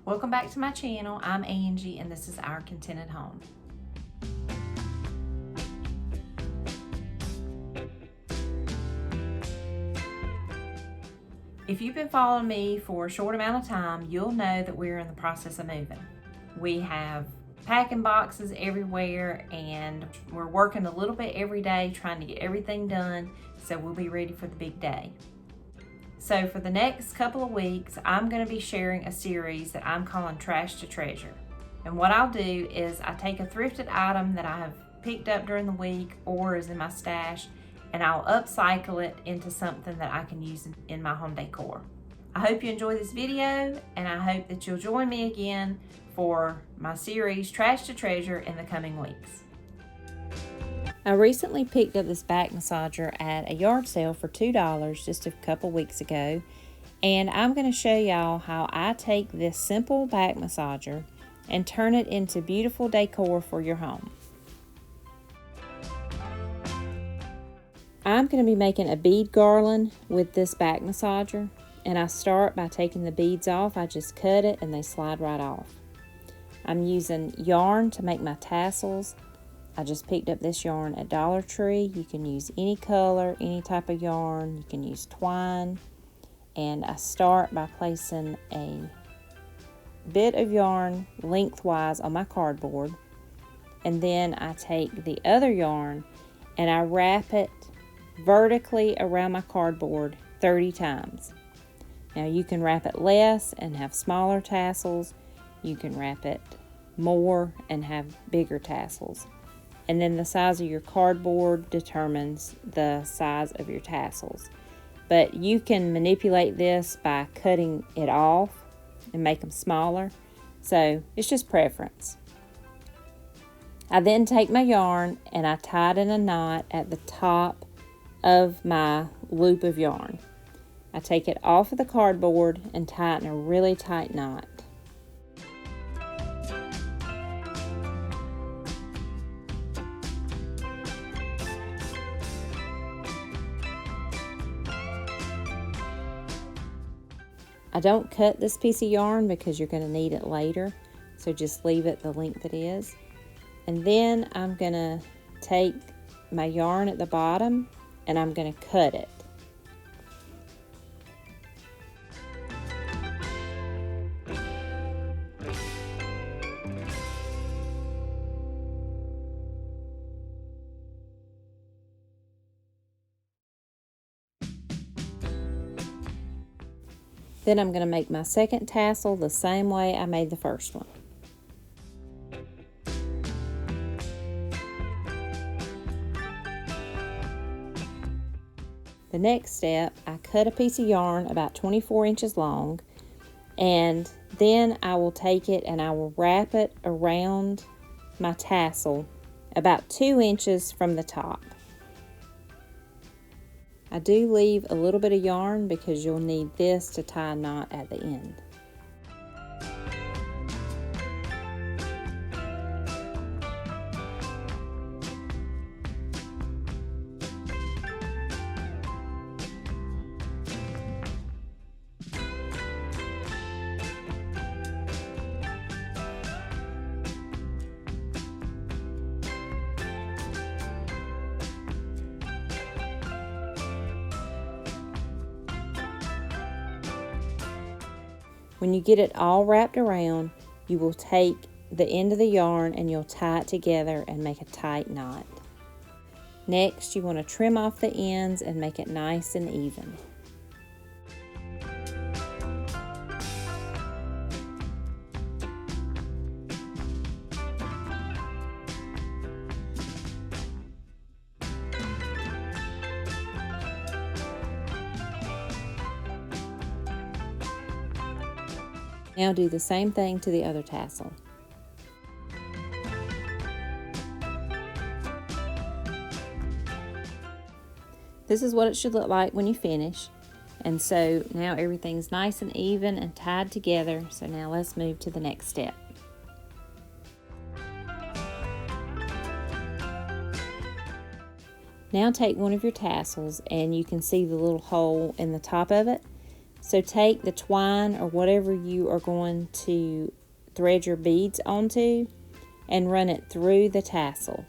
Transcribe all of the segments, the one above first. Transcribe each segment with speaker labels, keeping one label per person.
Speaker 1: Welcome back to my channel. I'm Angie and this is Our Contented Home. If you've been following me for a short amount of time, you'll know that we're in the process of moving. We have packing boxes everywhere and we're working a little bit every day trying to get everything done so we'll be ready for the big day. So for the next couple of weeks, I'm going to be sharing a series that I'm calling Trash to Treasure. And what I'll do is I take a thrifted item that I have picked up during the week or is in my stash, and I'll upcycle it into something that I can use in my home decor. I hope you enjoy this video, and I hope that you'll join me again for my series Trash to Treasure in the coming weeks. I recently picked up this back massager at a yard sale for $2 just a couple weeks ago, and I'm going to show y'all how I take this simple back massager and turn it into beautiful decor for your home. I'm going to be making a bead garland with this back massager, and I start by taking the beads off. I just cut it and they slide right off. I'm using yarn to make my tassels. I just picked up this yarn at Dollar Tree. You can use any color, any type of yarn. You can use twine. And I start by placing a bit of yarn lengthwise on my cardboard. And then I take the other yarn and I wrap it vertically around my cardboard 30 times. Now you can wrap it less and have smaller tassels. You can wrap it more and have bigger tassels. And then the size of your cardboard determines the size of your tassels. But you can manipulate this by cutting it off and make them smaller. So it's just preference. I then take my yarn and I tie it in a knot at the top of my loop of yarn. I take it off of the cardboard and tie it in a really tight knot. I don't cut this piece of yarn because you're going to need it later, so just leave it the length it is. And then I'm going to take my yarn at the bottom and I'm going to cut it. Then I'm going to make my second tassel the same way I made the first one. The next step, I cut a piece of yarn about 24 inches long, and then I will take it and I will wrap it around my tassel about 2 inches from the top. I do leave a little bit of yarn because you'll need this to tie a knot at the end. When you get it all wrapped around, you will take the end of the yarn and you'll tie it together and make a tight knot. Next, you want to trim off the ends and make it nice and even. Now do the same thing to the other tassel. This is what it should look like when you finish. And so now everything's nice and even and tied together. So now let's move to the next step. Now take one of your tassels and you can see the little hole in the top of it. So take the twine or whatever you are going to thread your beads onto and run it through the tassel.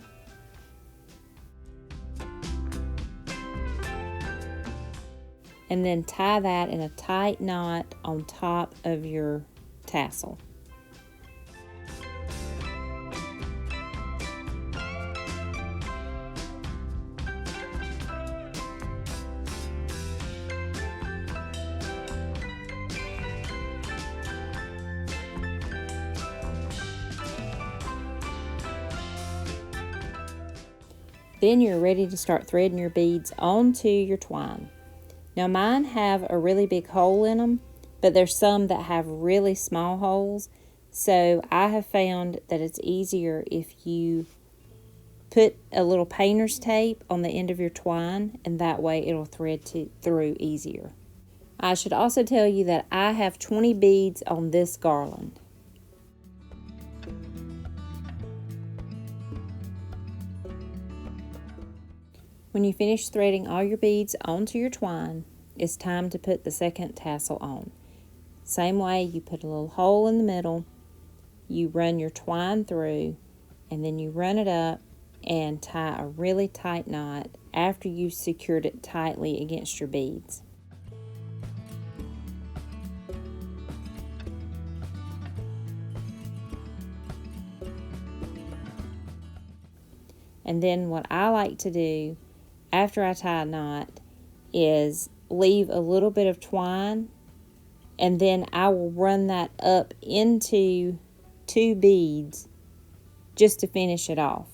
Speaker 1: And then tie that in a tight knot on top of your tassel. Then you're ready to start threading your beads onto your twine. Now mine have a really big hole in them, but there's some that have really small holes. So I have found that it's easier if you put a little painter's tape on the end of your twine, and that way it'll thread through easier. I should also tell you that I have 20 beads on this garland. When you finish threading all your beads onto your twine, it's time to put the second tassel on. Same way, you put a little hole in the middle, you run your twine through, and then you run it up and tie a really tight knot after you've secured it tightly against your beads. And then what I like to do after I tie a knot is leave a little bit of twine, and then I will run that up into 2 beads just to finish it off.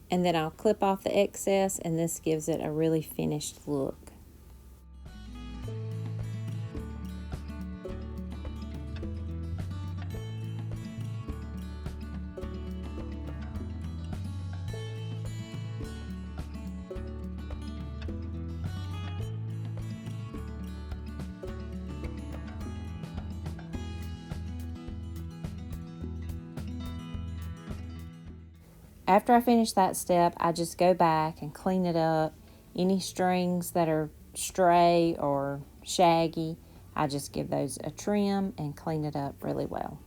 Speaker 1: And then I'll clip off the excess, and this gives it a really finished look. After I finish that step, I just go back and clean it up. Any strings that are stray or shaggy, I just give those a trim and clean it up really well.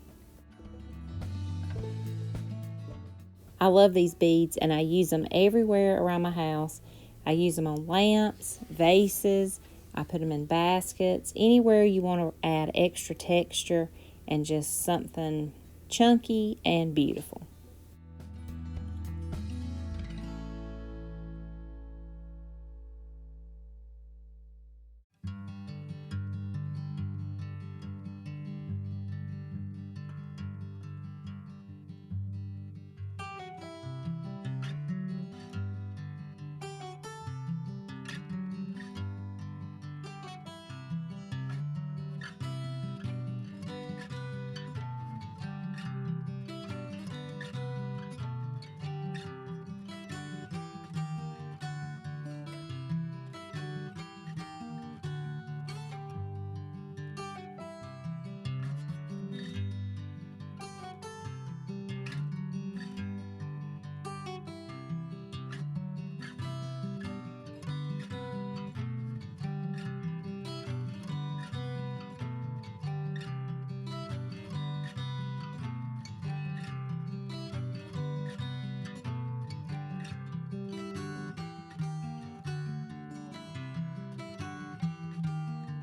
Speaker 1: I love these beads, and I use them everywhere around my house. I use them on lamps, vases, I put them in baskets, anywhere you want to add extra texture and just something chunky and beautiful.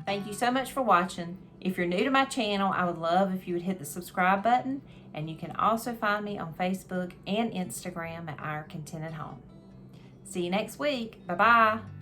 Speaker 1: Thank you so much for watching. If you're new to my channel, I would love if you would hit the subscribe button, and you can also find me on Facebook and Instagram at Our Contented Home. See you next week. Bye-bye.